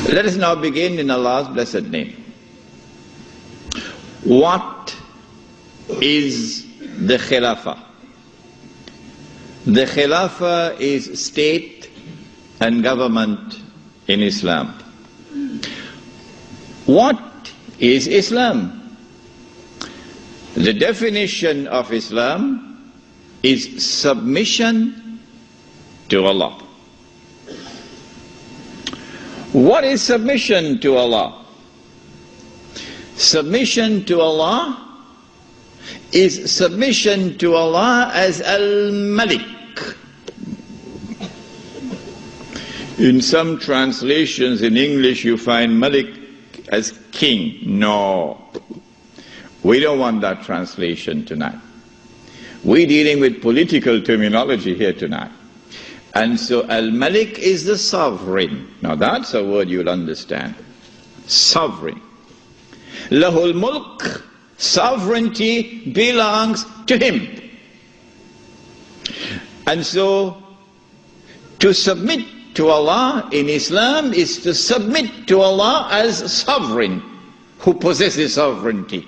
Let us now begin in Allah's blessed name. What is the Khilafah? The Khilafah is state and government in Islam. What is Islam? The definition of Islam is submission to Allah. What is submission to Allah? Submission to Allah is submission to Allah as Al-Malik. In some translations in English you find Malik as king. No. We don't want that translation tonight. We're dealing with political terminology here tonight. And so Al-Malik is the sovereign. Now that's a word you'll understand. Sovereign. Lahul Mulk, sovereignty belongs to him. And so to submit to Allah in Islam is to submit to Allah as sovereign who possesses sovereignty.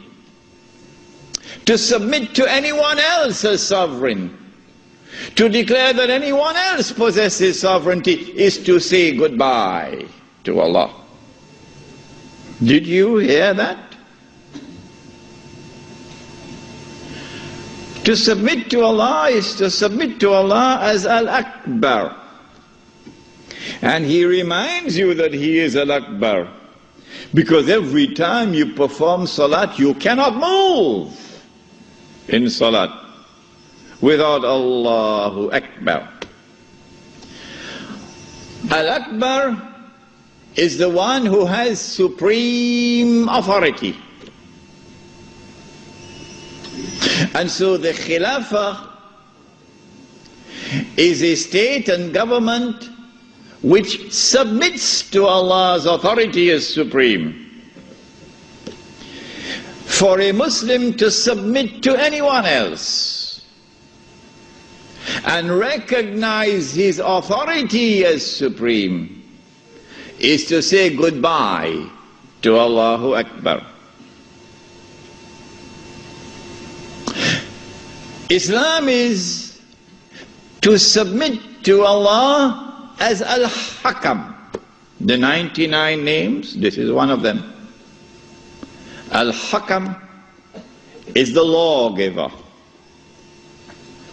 To submit to anyone else as sovereign, to declare that anyone else possesses sovereignty, is to say goodbye to Allah. Did you hear that? To submit to Allah is to submit to Allah as Al-Akbar. And He reminds you that He is Al-Akbar, because every time you perform salat, you cannot move in salat without Allahu Akbar. Al-Akbar is the one who has supreme authority. And so the Khilafah is a state and government which submits to Allah's authority as supreme. For a Muslim to submit to anyone else and recognize his authority as supreme is to say goodbye to Allahu Akbar. Islam is to submit to Allah as Al-Hakam. The 99 names, this is one of them. Al-Hakam is the lawgiver,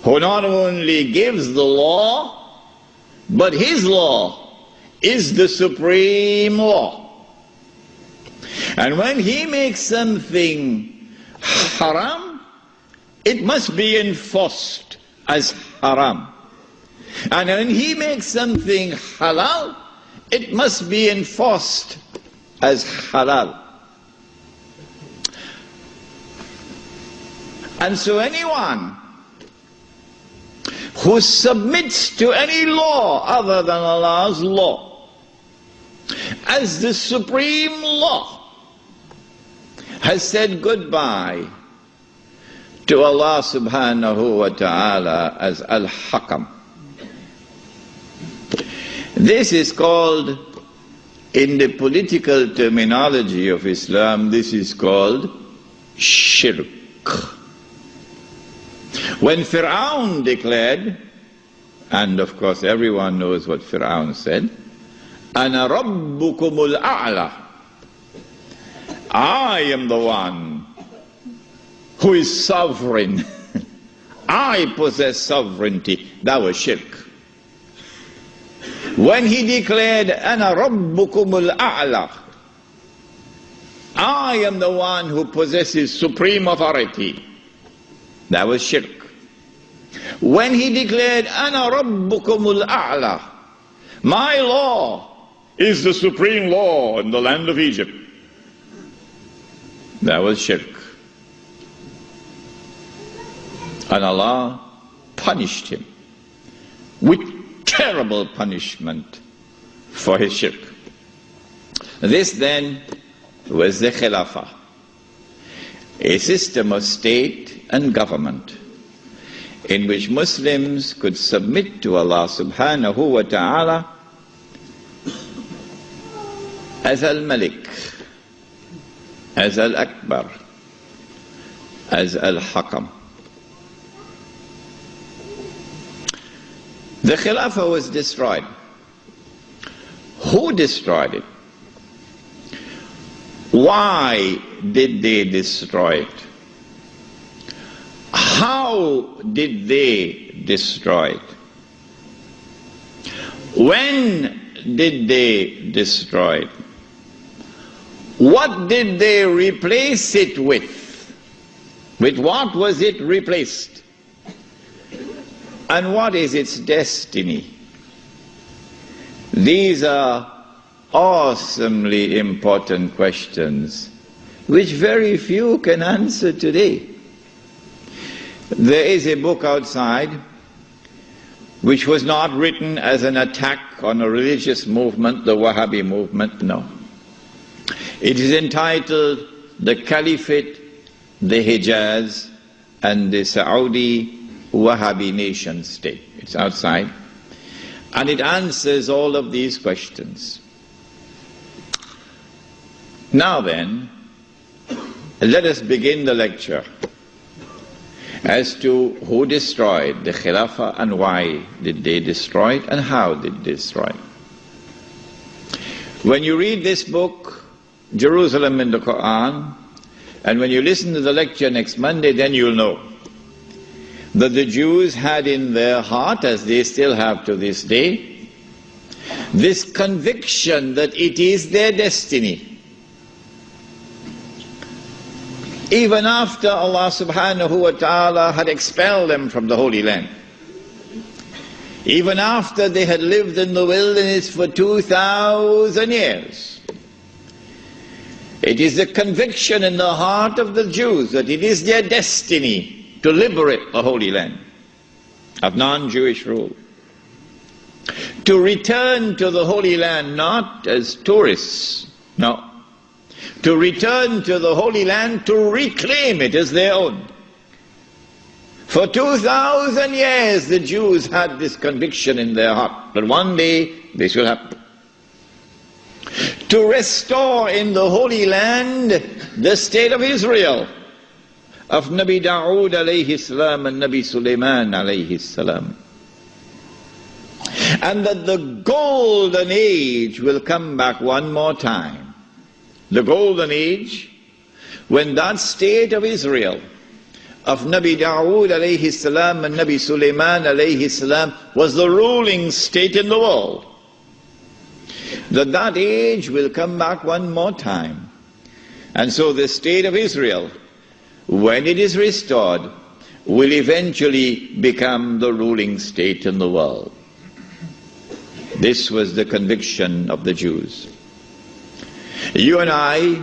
who not only gives the law, but his law is the supreme law. And when he makes something haram, it must be enforced as haram. And when he makes something halal, it must be enforced as halal. And so anyone who submits to any law other than Allah's law as the supreme law has said goodbye to Allah subhanahu wa ta'ala as Al-Hakam. This is called, in the political terminology of Islam, this is called shirk. When Fir'aun declared, and of course everyone knows what Fir'aun said, Ana Rabbukumul A'la, I am the one who is sovereign. I possess sovereignty. That was shirk. When he declared, Ana Rabbukumul A'la, I am the one who possesses supreme authority, that was shirk. When he declared, Ana Rabbukumul A'la, my law is the supreme law in the land of Egypt, that was shirk. And Allah punished him with terrible punishment for his shirk. This then was the Khilafah, a system of state and government in which Muslims could submit to Allah subhanahu wa ta'ala as Al-Malik, as Al-Akbar, as Al-Hakam. The Khilafah was destroyed. Who destroyed it? Why did they destroy it? How did they destroy it? When did they destroy it? What did they replace it with? With what was it replaced? And what is its destiny? These are awesomely important questions which very few can answer today. There is a book outside which was not written as an attack on a religious movement, the Wahhabi movement, no. It is entitled The Caliphate, the Hijaz, and the Saudi Wahhabi nation state. It's outside. And it answers all of these questions. Now then, let us begin the lecture as to who destroyed the Khilafah and why did they destroy it and how did they destroy it. When you read this book, Jerusalem in the Quran, and when you listen to the lecture next Monday, then you'll know that the Jews had in their heart, as they still have to this day, this conviction that it is their destiny. Even after Allah subhanahu wa ta'ala had expelled them from the Holy Land, even after they had lived in the wilderness for 2,000 years, it is the conviction in the heart of the Jews that it is their destiny to liberate the Holy Land of non-Jewish rule, to return to the Holy Land not as tourists, no, to return to the Holy Land to reclaim it as their own. For 2,000 years the Jews had this conviction in their heart that one day this will happen. To restore in the Holy Land the state of Israel, of Nabi Dawood alayhi salam and Nabi Sulaiman alayhi salam. And that the golden age will come back one more time. The golden age when that state of Israel, of Nabi Dawood alayhi salam and Nabi Sulaiman alayhi salam, was the ruling state in the world. That age will come back one more time. And so the state of Israel, when it is restored, will eventually become the ruling state in the world. This was the conviction of the Jews. You and I,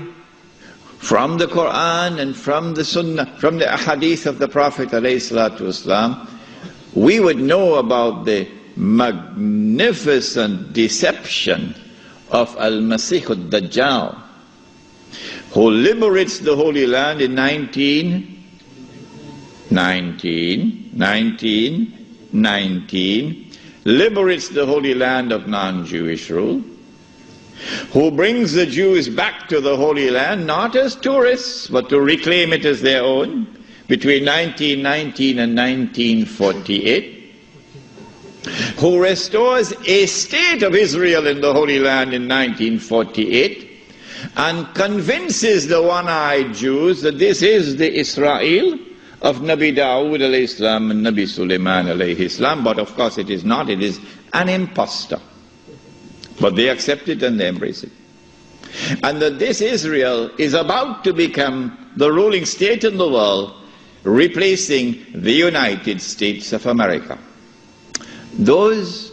from the Quran and from the Sunnah, from the Ahadith of the Prophet ﷺ, we would know about the magnificent deception of Al-Masih al-Dajjal, who liberates the Holy Land in 1919, liberates the Holy Land of non-Jewish rule, who brings the Jews back to the Holy Land not as tourists but to reclaim it as their own between 1919 and 1948, who restores a state of Israel in the Holy Land in 1948 and convinces the one-eyed Jews that this is the Israel of Nabi Dawood alayhi salam and Nabi Sulaiman alayhi salam, but of course it is not, it is an impostor. But they accept it and they embrace it. And that this Israel is about to become the ruling state in the world, replacing the United States of America. Those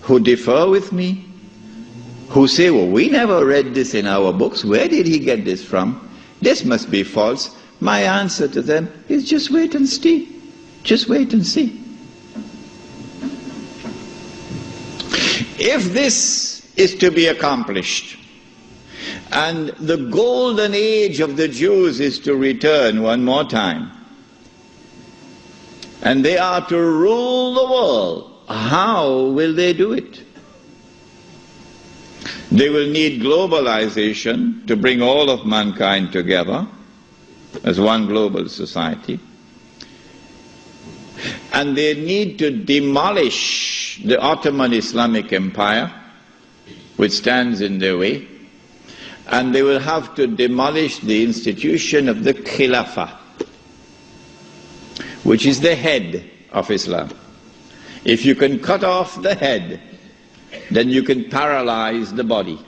who differ with me, who say, well, we never read this in our books, where did he get this from? This must be false. My answer to them is just wait and see. Just wait and see. If this is to be accomplished, and the golden age of the Jews is to return one more time, and they are to rule the world, how will they do it? They will need globalization to bring all of mankind together as one global society. And they need to demolish the Ottoman Islamic Empire, which stands in their way. And they will have to demolish the institution of the Khilafah, which is the head of Islam. If you can cut off the head, then you can paralyze the body.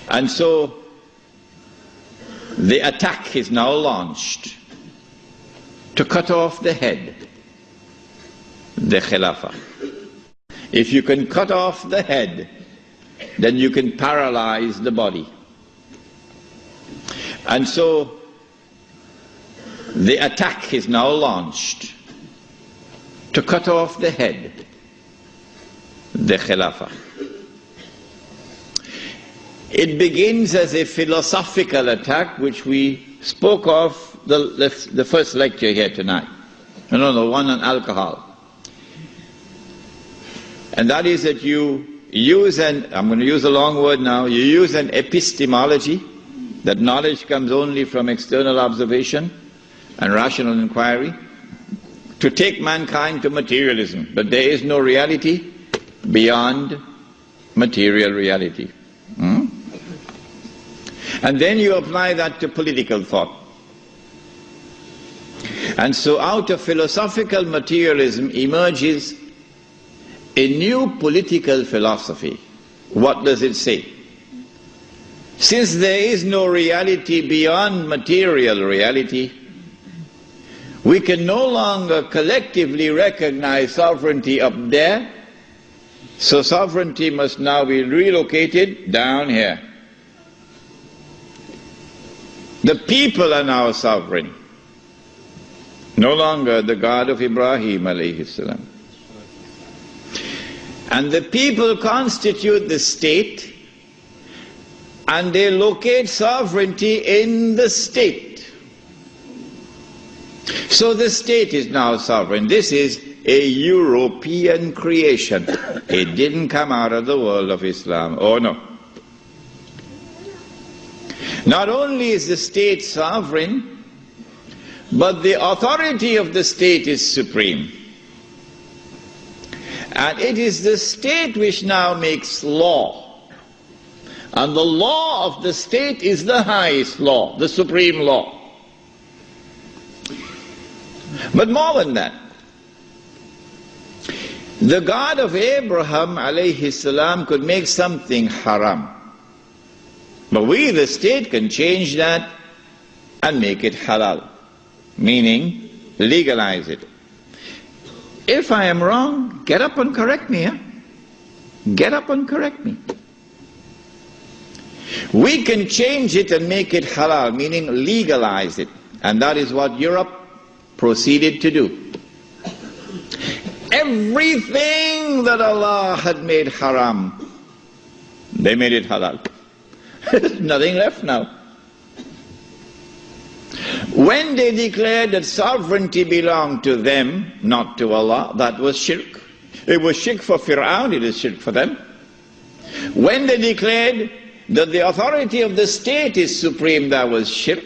And so the attack is now launched to cut off the head, the Khilafah. If you can cut off the head, then you can paralyze the body. And so the attack is now launched to cut off the head, the Khilafah. It begins as a philosophical attack, which we spoke of the first lecture here tonight. No, the one on alcohol. And that is that you use I'm going to use a long word now, you use an epistemology, that knowledge comes only from external observation and rational inquiry, to take mankind to materialism. But there is no reality beyond material reality. And then you apply that to political thought. And so out of philosophical materialism emerges a new political philosophy. What does it say? Since there is no reality beyond material reality, we can no longer collectively recognize sovereignty up there, so sovereignty must now be relocated down here. The people are now sovereign, no longer the God of Ibrahim alayhi salam. And the people constitute the state, and they locate sovereignty in the state. So the state is now sovereign. This is a European creation. It didn't come out of the world of Islam. Oh no. Not only is the state sovereign, but the authority of the state is supreme. And it is the state which now makes law. And the law of the state is the highest law, the supreme law. But more than that, the God of Abraham alayhi salam could make something haram. But we, the state, can change that and make it halal, meaning legalize it. If I am wrong, get up and correct me. Get up and correct me. We can change it and make it halal, meaning legalize it. And that is what Europe proceeded to do. Everything that Allah had made haram, they made it halal. There's nothing left now. When they declared that sovereignty belonged to them, not to Allah, that was shirk. It was shirk for Fir'aun, it is shirk for them. When they declared that the authority of the state is supreme, that was shirk.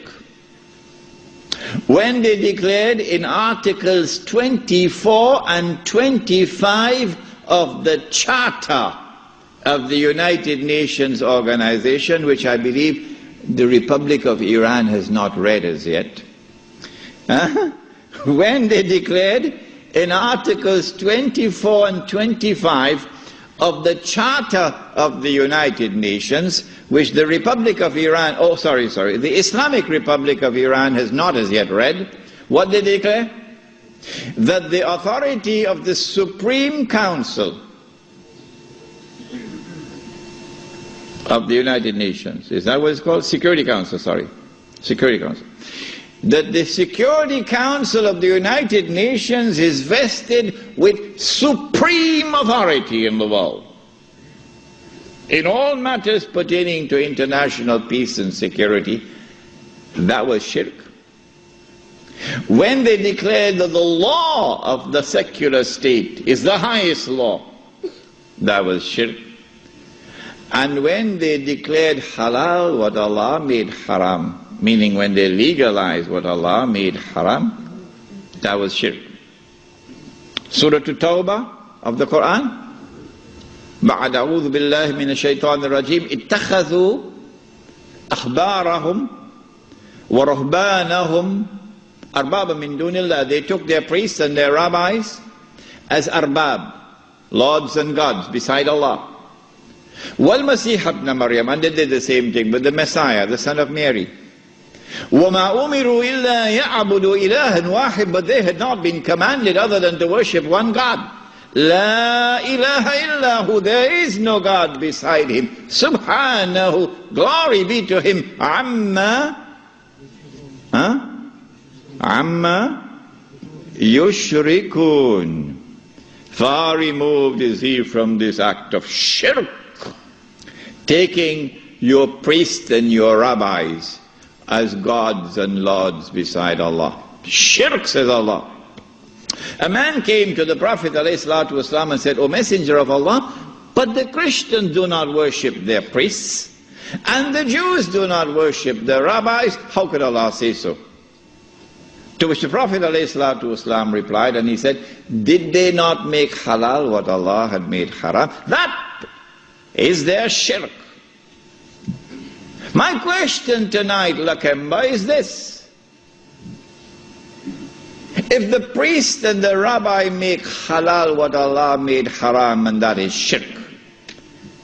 When they declared in Articles 24 and 25 of the Charter of the United Nations Organization, which I believe the Republic of Iran has not read as yet. When they declared in Articles 24 and 25 of the Charter of the United Nations, which the Republic of Iran, the Islamic Republic of Iran has not as yet read, what did they declare? That the authority of the Supreme Council of the United Nations, is that what it's called? Security Council, Security Council. That the Security Council of the United Nations is vested with supreme authority in the world, in all matters pertaining to international peace and security. That was shirk. When they declared that the law of the secular state is the highest law, that was shirk. And when they declared halal what Allah made haram, meaning when they legalized what Allah made haram, that was shirk. Surah At-Tawbah of the Quran, بعد أعوذ بالله من الشيطان الرجيم اتخذوا أخبارهم ورهبانهم أربابا من دون الله. They took their priests and their rabbis as arbab, lords and gods beside Allah. وَالْمَسِيحَ ابْنَ مَرْيَمَ, and they did the same thing with the Messiah, the son of Mary. وَمَا أُمِرُوا إِلَّا يَعْبُدُوا إِلَهًا وَاحِدًا, but they had not been commanded other than to worship one God. لا إله إلا هو, there is no God beside him. Subhanahu, glory be to him. Amma yushrikun, far removed is he from this act of shirk, taking your priests and your rabbis as gods and lords beside Allah. Shirk, says Allah. A man came to the Prophet ﷺ and said, O Messenger of Allah, but the Christians do not worship their priests, and the Jews do not worship their rabbis. How could Allah say so? To which the Prophet ﷺ replied, and he said, did they not make halal what Allah had made haram? That is their shirk. My question tonight, Lakemba, is this. If the priest and the rabbi make halal what Allah made haram, and that is shirk,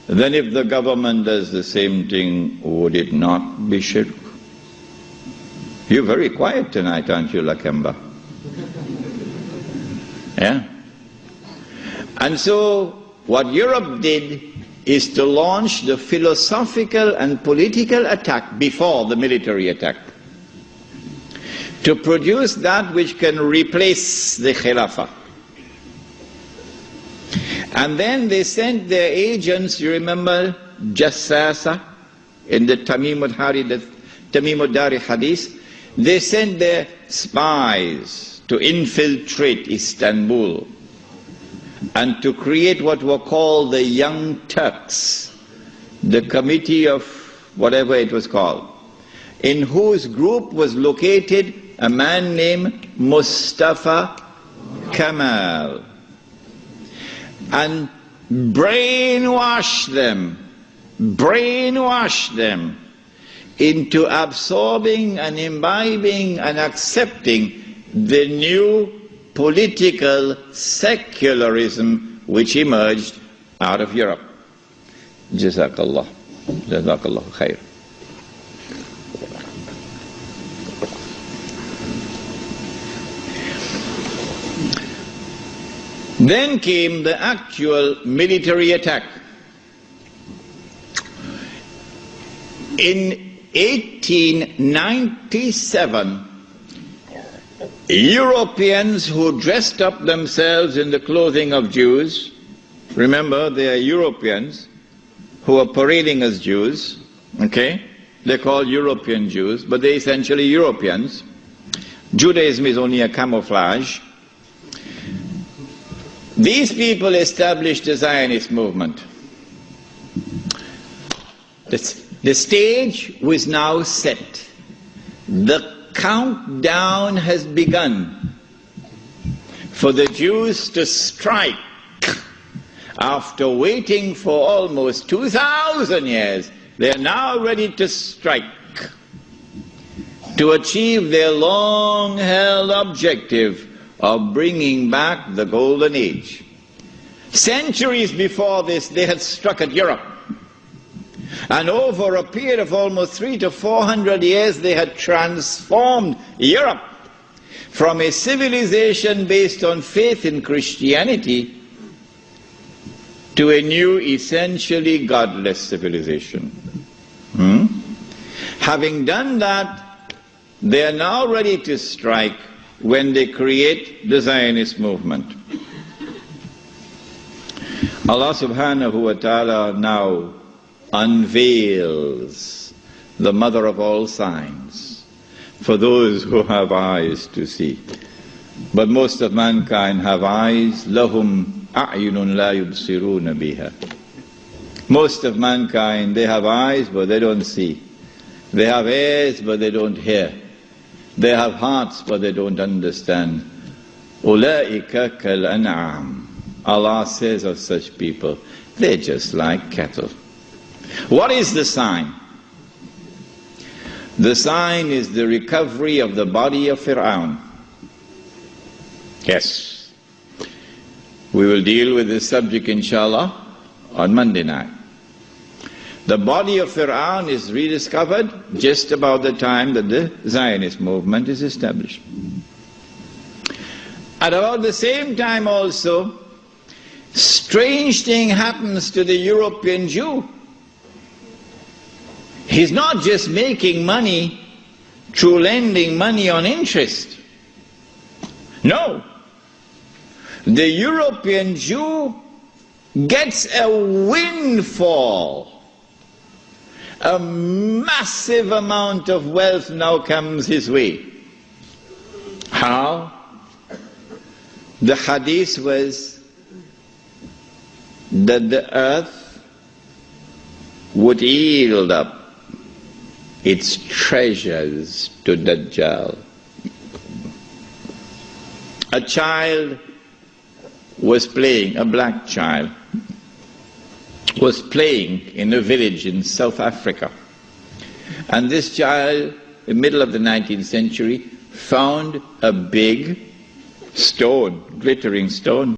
then if the government does the same thing, would it not be shirk? You're very quiet tonight, aren't you, Lakemba? Yeah? And so, what Europe did is to launch the philosophical and political attack before the military attack, to produce that which can replace the Khilafah. And then they sent their agents, you remember Jassasa in the Tamim al-Dari hadith, they sent their spies to infiltrate Istanbul and to create what were called the Young Turks, the committee of whatever it was called, in whose group was located a man named Mustafa Kemal, and brainwash them into absorbing and imbibing and accepting the new political secularism which emerged out of Europe. Jazakallah. Jazakallah khair. Then came the actual military attack. In 1897, Europeans who dressed up themselves in the clothing of Jews, remember they are Europeans who are parading as Jews, okay? They're called European Jews, but they're essentially Europeans. Judaism is only a camouflage. These people established the Zionist movement. The stage was now set. The countdown has begun for the Jews to strike. After waiting for almost 2,000 years, they are now ready to strike to achieve their long-held objective of bringing back the Golden Age. Centuries before this, they had struck at Europe. And over a period of almost 300 to 400 years, they had transformed Europe from a civilization based on faith in Christianity to a new, essentially godless civilization. Having done that, they are now ready to strike when they create the Zionist movement. Allah subhanahu wa ta'ala now unveils the mother of all signs for those who have eyes to see. But most of mankind have eyes, lahum a'yunun la yubsiruna biha. Most of mankind, they have eyes but they don't see. They have ears but they don't hear. They have hearts but they don't understand. Ulaika kal-an'am. Allah says of such people, they're just like cattle. What is the sign? The sign is the recovery of the body of Fir'aun. Yes. We will deal with this subject, inshallah, on Monday night. The body of Fir'aun is rediscovered just about the time that the Zionist movement is established. At about the same time also, strange thing happens to the European Jew. He's not just making money through lending money on interest. No. The European Jew gets a windfall. A massive amount of wealth now comes his way. How? The hadith was that the earth would yield up its treasures to Dajjal. A child was playing, a black child, was playing in a village in South Africa. And this child, in the middle of the 19th century, found a big stone, glittering stone.